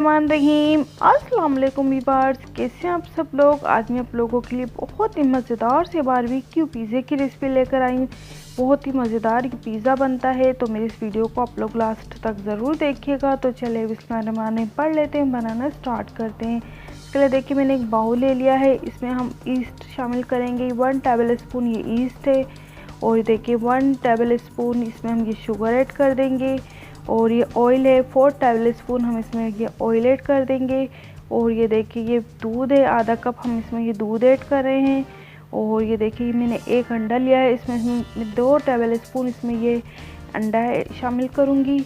बिस्मिल्लाहिर्रहमानिर्रहीम। अस्सलाम वालेकुम वीवर्स, कैसे हैं आप सब लोग। आज मैं आप लोगों के लिए बहुत ही मज़ेदार से बारबेक्यू पिज़्ज़े की रेसिपी लेकर आई हूँ। बहुत ही मज़ेदार पिज़्ज़ा बनता है, तो मेरे इस वीडियो को आप लोग लास्ट तक ज़रूर देखिएगा। तो चलिए बिस्मिल्लाहिर्रहमानिर्रहीम पढ़ लेते हैं, बनाना स्टार्ट करते हैं। इसके लिए देखिए मैंने एक बाउल ले लिया है, इसमें हम ईस्ट शामिल करेंगे। 1 टेबल स्पून ये ईस्ट है। और देखिए 1 टेबल स्पून इसमें हम ये शुगर ऐड कर देंगे। और ये ऑयल है 4 टेबल स्पून हम इसमें ये ऑयल ऐड कर देंगे। और ये देखिए ये दूध है, आधा कप हम इसमें ये दूध ऐड कर रहे हैं। और ये देखिए मैंने एक अंडा लिया है, इसमें 2 टेबल स्पून इसमें ये अंडा शामिल करूँगी।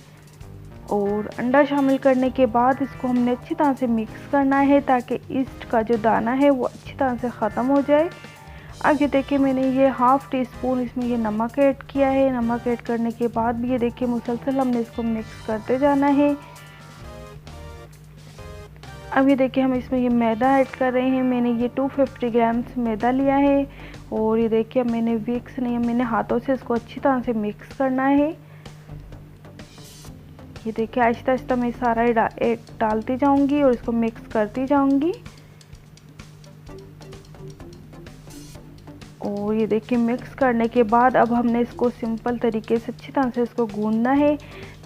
और अंडा शामिल करने के बाद इसको हमने अच्छी तरह से मिक्स करना है ताकि ईस्ट का जो दाना है वो अच्छी तरह से ख़त्म हो जाए। अब ये देखिए मैंने ये हाफ़ टी स्पून इसमें ये नमक ऐड किया है। नमक ऐड करने के बाद भी ये देखिए मुसलसल हमने इसको मिक्स करते जाना है। अब ये देखिए हम इसमें ये मैदा ऐड कर रहे हैं। मैंने ये 250 ग्राम्स मैदा लिया है। और ये देखिए मैंने विक्स नहीं, मैंने हाथों से इसको अच्छी तरह से मिक्स करना है। ये देखिए आहिस्ता आहिस्ता मैं सारा डालती जाऊंगी और इसको मिक्स करती जाऊंगी। और ये देखिए मिक्स करने के बाद अब हमने इसको सिंपल तरीके से अच्छी तरह से इसको गूंदना है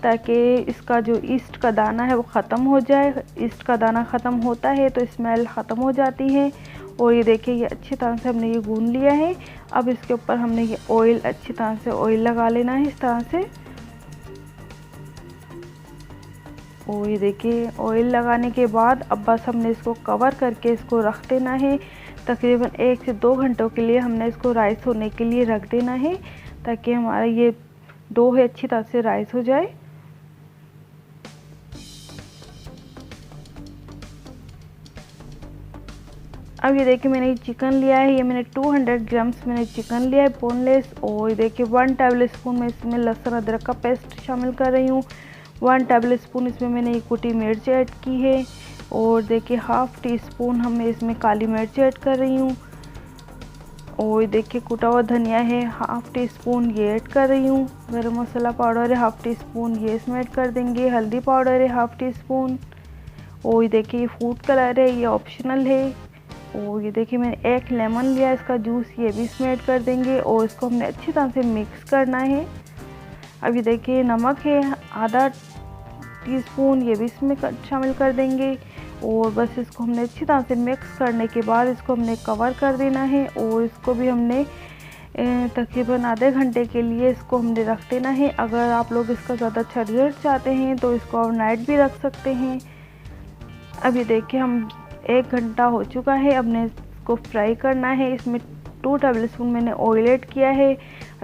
ताकि इसका जो ईस्ट का दाना है वो ख़त्म हो जाए। ईस्ट का दाना ख़त्म होता है तो स्मेल ख़त्म हो जाती है। और ये देखिए ये अच्छी तरह से हमने ये गूंद लिया है। अब इसके ऊपर हमने ये ऑयल अच्छी तरह से ऑयल लगा लेना है इस तरह से। और ये देखिए ऑयल लगाने के बाद अब बस हमने इसको कवर करके इसको रख देना है। तकरीबन 1 से 2 घंटों के लिए हमने इसको राइस होने के लिए रख देना है ताकि हमारा ये डो है अच्छी तरह से राइस हो जाए। अब ये देखिए मैंने चिकन लिया है, ये मैंने 200 ग्राम्स मैंने चिकन लिया है बोनलेस। और ये देखिए 1 टेबल स्पून में इसमें लहसुन अदरक का पेस्ट शामिल कर रही हूँ। 1 टेबल स्पून इसमें मैंने ये कुटी मिर्च ऐड की है। और देखिए हाफ़ टी स्पून हमें इसमें काली मिर्च ऐड कर रही हूँ। और देखिए कुटा हुआ धनिया है, हाफ़ टी स्पून ये ऐड कर रही हूँ। गरम मसाला पाउडर है हाफ़ टी स्पून, ये इसमें ऐड कर देंगे। हल्दी पाउडर है हाफ़ टी स्पून। और ये देखिए ये फूड कलर है, ये ऑप्शनल है। और ये देखिए मैंने 1 लेमन लिया इसका जूस, ये भी इसमें ऐड कर देंगे। और इसको हमने अच्छी तरह से मिक्स करना है। अब ये देखिए नमक है आधा टी स्पून, ये भी इसमें शामिल कर देंगे। और बस इसको हमने अच्छी तरह से मिक्स करने के बाद इसको हमने कवर कर देना है। और इसको भी हमने तकरीबन आधे घंटे के लिए इसको हमने रख देना है। अगर आप लोग इसका ज़्यादा अच्छा रिजल्ट चाहते हैं तो इसको ओवरनाइट भी रख सकते हैं। अब ये देखिए हम 1 घंटा हो चुका है। अब ने इसको फ्राई करना है। इसमें 2 टेबल स्पून मैंने ऑयल ऐड किया है।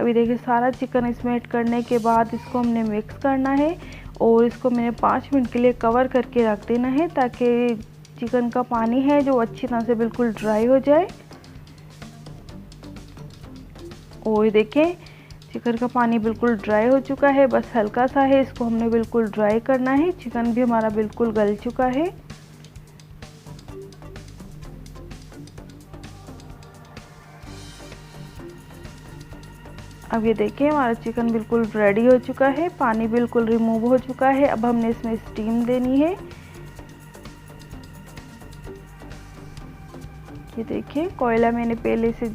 अभी देखिए सारा चिकन इसमें ऐड करने के बाद इसको हमने मिक्स करना है। और इसको मैंने 5 मिनट के लिए कवर करके रख देना है ताकि चिकन का पानी है जो अच्छी तरह से बिल्कुल ड्राई हो जाए। और देखिए चिकन का पानी बिल्कुल ड्राई हो चुका है, बस हल्का सा है, इसको हमने बिल्कुल ड्राई करना है। चिकन भी हमारा बिल्कुल गल चुका है। अब ये देखिए हमारा चिकन बिल्कुल रेडी हो चुका है, पानी बिल्कुल रिमूव हो चुका है। अब हमने इसमें स्टीम देनी है। ये देखिए कोयला मैंने पहले से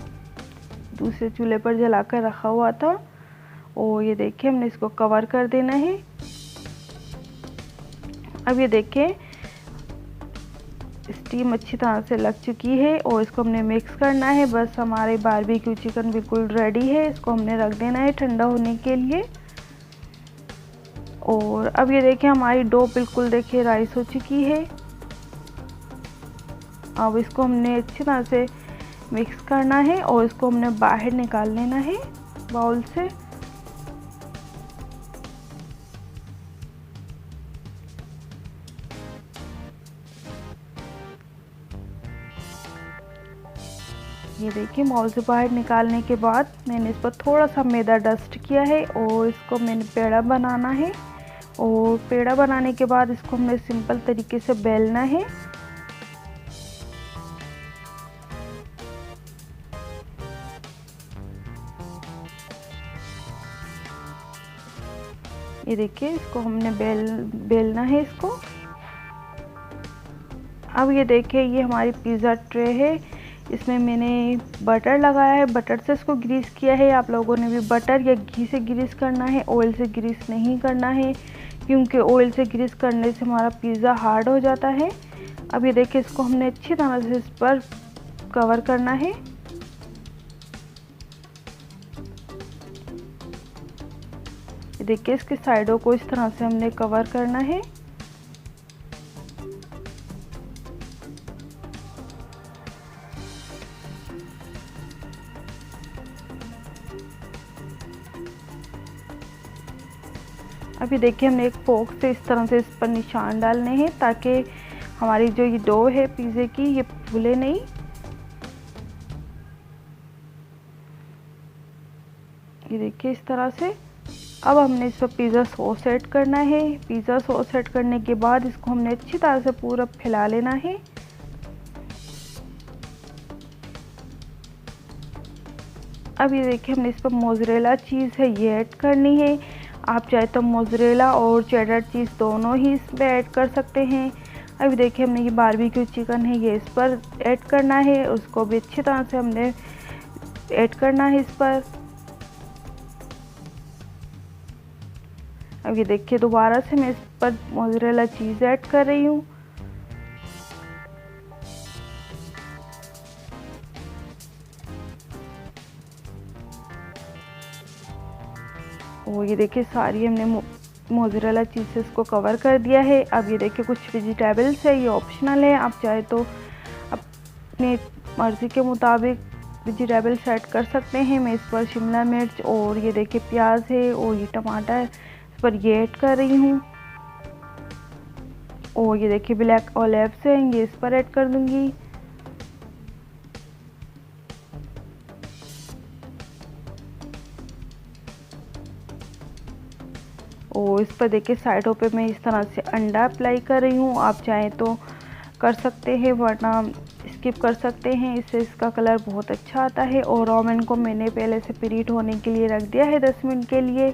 दूसरे चूल्हे पर जलाकर रखा हुआ था। और ये देखिए हमने इसको कवर कर देना है। अब ये देखिए स्टीम अच्छी तरह से लग चुकी है और इसको हमने मिक्स करना है। बस हमारे बारबेक्यू चिकन बिल्कुल रेडी है, इसको हमने रख देना है ठंडा होने के लिए। और अब ये देखिए हमारी डो बिल्कुल देखिए राइस हो चुकी है। अब इसको हमने अच्छी तरह से मिक्स करना है और इसको हमने बाहर निकाल लेना है बाउल से। ये देखिए बाउल से बाहर निकालने के बाद मैंने इस पर थोड़ा सा मैदा डस्ट किया है और इसको मैंने पेड़ा बनाना है। और पेड़ा बनाने के बाद इसको हमने सिंपल तरीके से बेलना है। ये देखिए इसको हमने बेलना है इसको। अब ये देखिए ये हमारी पिज़्ज़ा ट्रे है, इसमें मैंने बटर लगाया है, बटर से इसको ग्रीस किया है। आप लोगों ने भी बटर या घी से ग्रीस करना है, ऑयल से ग्रीस नहीं करना है, क्योंकि ऑयल से ग्रीस करने से हमारा पिज़्ज़ा हार्ड हो जाता है। अब ये देखिए इसको हमने अच्छी तरह से इस पर कवर करना है। ये देखिए इसके साइडों को इस तरह से हमने कवर करना है। अभी देखिए हमने एक फोक से इस तरह से इस पर निशान डालने हैं, ताकि हमारी जो ये डो है पिज़्ज़े की ये फूले नहीं। ये देखिए इस तरह से। अब हमने इस पर पिज़्ज़ा सॉस ऐड करना है। पिज़्ज़ा सॉस ऐड करने के बाद इसको हमने अच्छी तरह से पूरा फैला लेना है। अब ये देखिए हमने इस पर मोज़रेला चीज़ है ये ऐड करनी है। आप चाहे तो मोज़रेला और चेडर चीज़ दोनों ही इस पर ऐड कर सकते हैं। अभी देखिए हमने ये बारबेक्यू चिकन है ये इस पर ऐड करना है, उसको भी अच्छी तरह से हमने ऐड करना है इस पर। अब ये देखिए दोबारा से मैं इस पर मोज़रेला चीज़ ऐड कर रही हूँ। और ये देखिए सारी हमने मोज़रेला चीज़ से इसको कवर कर दिया है। अब ये देखिए कुछ वेजिटेबल्स है, ये ऑप्शनल है, आप चाहे तो अपने मर्ज़ी के मुताबिक वेजिटेबल्स ऐड कर सकते हैं। मैं इस पर शिमला मिर्च और ये देखिए प्याज है और ये टमाटर इस पर ये ऐड कर रही हूँ। और ये देखिए ब्लैक ऑलिव्स हैं ये इस पर ऐड कर दूँगी। और इस पर देखिए साइडों पे मैं इस तरह से अंडा अप्लाई कर रही हूँ, आप चाहें तो कर सकते हैं वरना स्किप कर सकते हैं, इससे इसका कलर बहुत अच्छा आता है। और ओवन को मैंने पहले से प्रीहीट होने के लिए रख दिया है 10 मिनट के लिए।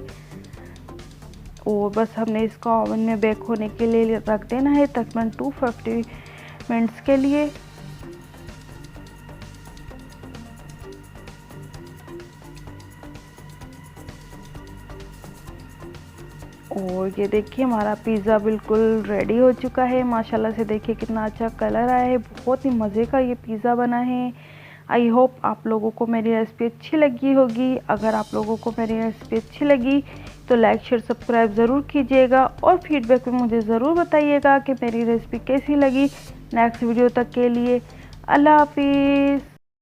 और बस हमने इसको ओवन में बेक होने के लिए रख देना है तकरीबन 250 मिनट्स के लिए। और ये देखिए हमारा पिज़्ज़ा बिल्कुल रेडी हो चुका है। माशाल्लाह से देखिए कितना अच्छा कलर आया है, बहुत ही मज़े का ये पिज़्ज़ा बना है। आई होप आप लोगों को मेरी रेसिपी अच्छी लगी होगी। अगर आप लोगों को मेरी रेसिपी अच्छी लगी तो लाइक शेयर सब्सक्राइब ज़रूर कीजिएगा और फीडबैक में मुझे ज़रूर बताइएगा कि मेरी रेसिपी कैसी लगी। नेक्स्ट वीडियो तक के लिए अल्लाह हाफिज़।